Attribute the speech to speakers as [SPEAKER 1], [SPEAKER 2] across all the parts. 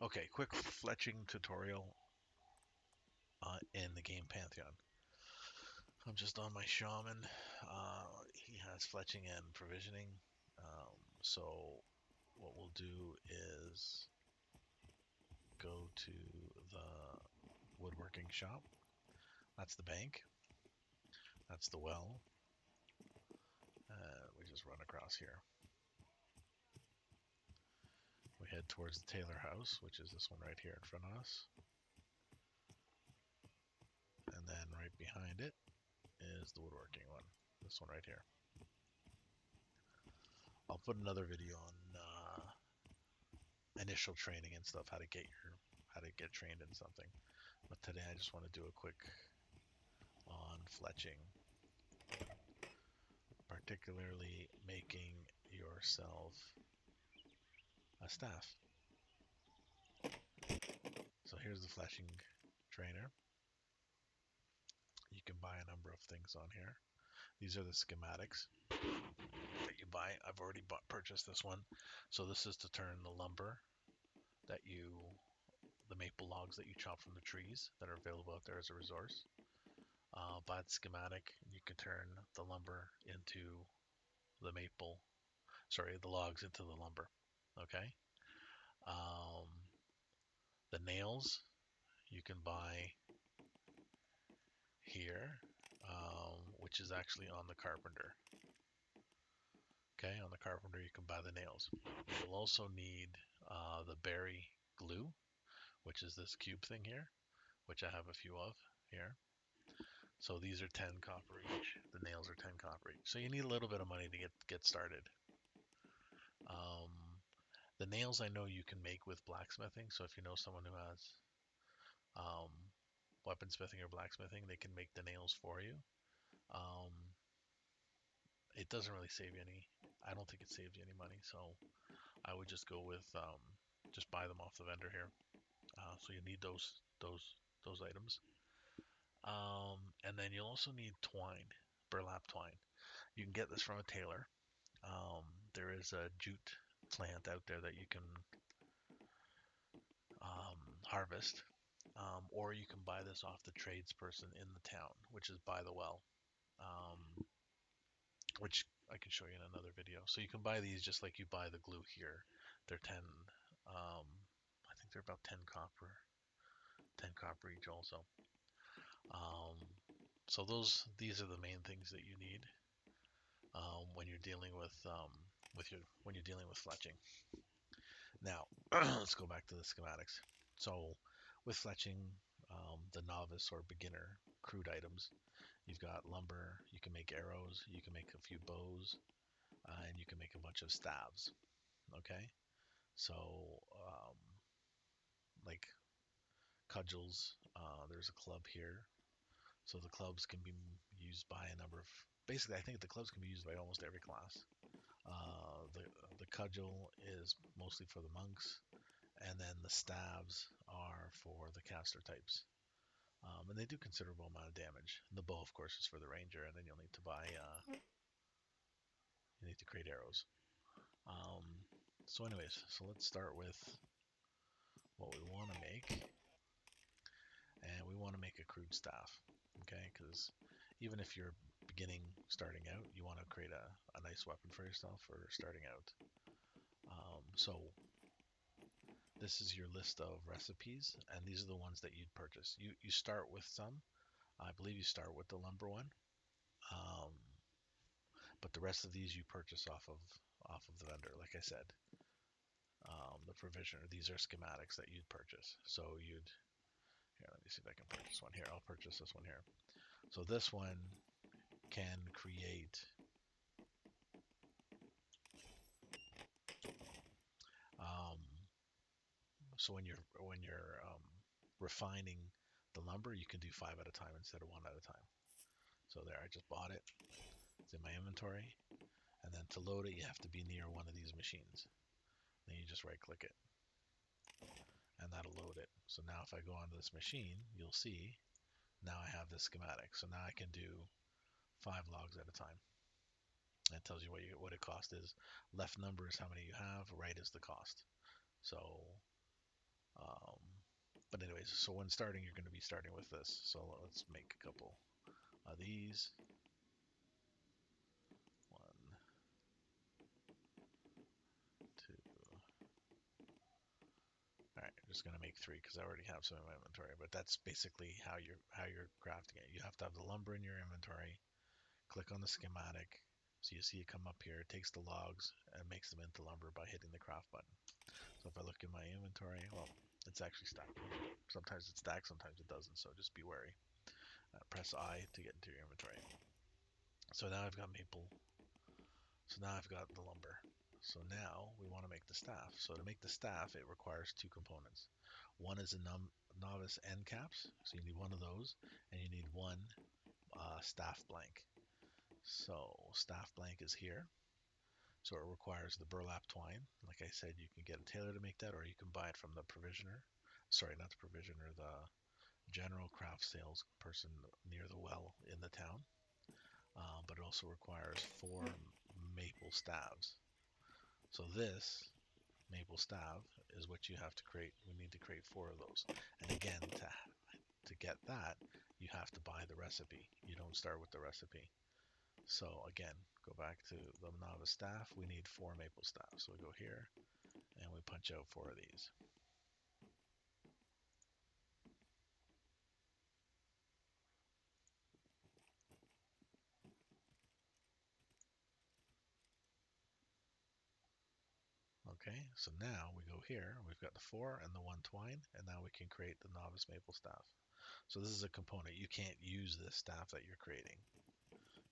[SPEAKER 1] Okay, quick fletching tutorial in the game Pantheon. I'm just on my shaman. He has fletching and provisioning. So what we'll do is go to the woodworking shop. That's the bank. That's the well. We just run across here. We head towards the tailor house, which is this one right here in front of us. And then right behind it is the woodworking one. This one right here. I'll put another video on initial training and stuff, how to get trained in something. But today I just want to do a quick on fletching, particularly making yourself a staff. So here's the fletching trainer. You can buy a number of things on here. These are the schematics that you buy. I've already purchased this one. So this is to turn the lumber that the maple logs that you chop from the trees that are available out there as a resource. Buy the schematic, you can turn the lumber into the the logs into the lumber. Okay. Um, the nails you can buy here, which is actually on the carpenter. Okay, on the carpenter you can buy the nails. You'll also need the berry glue, which is this cube thing here, which I have a few of here. So these are 10 copper each. The nails are 10 copper each. So you need a little bit of money to get started. Um, the nails I know you can make with blacksmithing. So if you know someone who has um, weaponsmithing or blacksmithing, they can make the nails for you. Um, it doesn't really save you any. I don't think it saves you any money. So I would just go with just buy them off the vendor here. So you need those items. And then you'll also need twine, burlap twine. You can get this from a tailor. There is a jute plant out there that you can harvest, or you can buy this off the tradesperson in the town, which is by the well, um, which I can show you in another video. So you can buy these just like you buy the glue here. They're 10, I think they're about 10 copper each also. Um, so these are the main things that you need when you're dealing when you're dealing with fletching. Now, let's go back to the schematics. So, with fletching, the novice or beginner crude items, you've got lumber, you can make arrows, you can make a few bows, and you can make a bunch of staves. Okay? So, like cudgels, there's a club here. So, the clubs can be used by a number of. Basically, I think the clubs can be used by almost every class. The cudgel is mostly for the monks, and then the staves are for the caster types. And they do considerable amount of damage. The bow, of course, is for the ranger, and then you'll need to you need to create arrows. Um, so, anyways, so let's start with what we want to make, and we want to make a crude staff, okay? Because even if you're starting out, you want to create a nice weapon for yourself for starting out. So this is your list of recipes, and these are the ones that you'd purchase. You start with some. I believe you start with the lumber one, um, but the rest of these you purchase off of the vendor. Like I said, the provisioner. These are schematics that you'd purchase. So you'd here. Let me see if I can purchase one here. I'll purchase this one here. So this one can create. Um, so when you're refining the lumber, you can do 5 at a time instead of 1 at a time. So there, I just bought it. It's in my inventory. And then to load it, you have to be near one of these machines. Then you just right click it and that'll load it. So now if I go onto this machine, you'll see now I have this schematic. So now I can do 5 logs at a time. That tells you what it cost is. Left number is how many you have, right is the cost. So Um, but anyways, so when starting, you're going to be starting with this. So let's make a couple of these. One, two. All right, I'm just going to make three because I already have some in my inventory. But that's basically how you're crafting it. You have to have the lumber in your inventory. Click on the schematic. So you see it come up here. It takes the logs and makes them into lumber by hitting the craft button. So if I look in my inventory, well, it's actually stacked. Sometimes it's stacked, sometimes it doesn't. So just be wary. Press I to get into your inventory. So now I've got maple. So now I've got the lumber. So now we want to make the staff. So to make the staff, it requires two components. One is a novice end caps. So you need one of those, and you need one staff blank. So staff blank is here. So it requires the burlap twine. Like I said, you can get a tailor to make that, or you can buy it from the provisioner. Sorry, not the provisioner, the general craft sales person near the well in the town. But it also requires 4 maple staves. So this maple staff is what you have to create. We need to create 4 of those. And again, to get that, you have to buy the recipe. You don't start with the recipe. So again, go back to the novice staff. We need 4 maple staffs. So we go here and we punch out 4 of these. Okay, so now we go here. We've got the 4 and the 1 twine, and now we can create the novice maple staff. So this is a component. You can't use this staff that you're creating.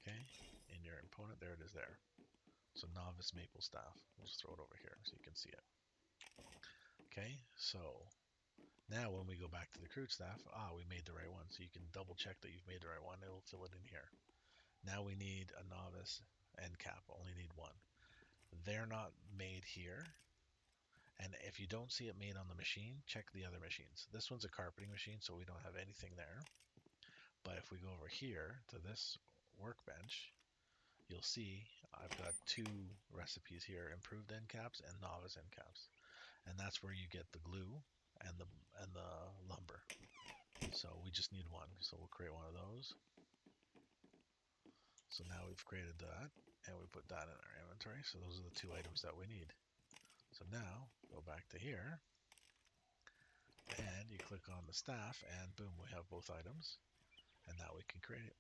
[SPEAKER 1] Okay, in your component, there it is there. So novice maple staff. We'll just throw it over here so you can see it. Okay, so now when we go back to the crude staff, we made the right one. So you can double check that you've made the right one. It'll fill it in here. Now we need a novice end cap. Only need one. They're not made here. And if you don't see it made on the machine, check the other machines. This one's a carpeting machine, so we don't have anything there. But if we go over here to this workbench, you'll see I've got 2 recipes here, improved end caps and novice end caps. And that's where you get the glue and the lumber. So we just need one. So we'll create one of those. So now we've created that and we put that in our inventory. So those are the 2 items that we need. So now go back to here and you click on the staff and boom, we have both items. And now we can create it.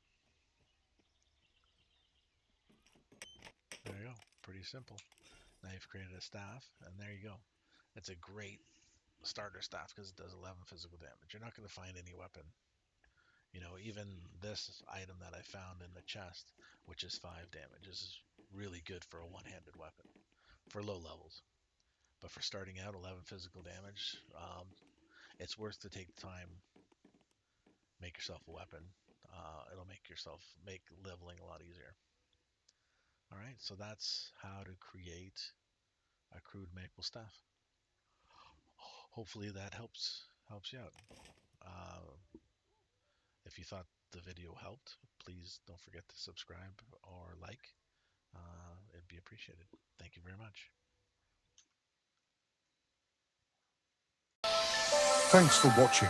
[SPEAKER 1] There you go. Pretty simple. Now you've created a staff and there you go. It's a great starter staff because it does 11 physical damage. You're not going to find any weapon. You know, even this item that I found in the chest, which is 5 damage, is really good for a one-handed weapon for low levels. But for starting out, 11 physical damage, it's worth to take the time, make yourself a weapon. It'll make leveling a lot easier. All right, so that's how to create a crude maple staff. Hopefully that helps you out. Uh, if you thought the video helped, please don't forget to subscribe or like. It'd be appreciated. Thank you very much.
[SPEAKER 2] Thanks for watching.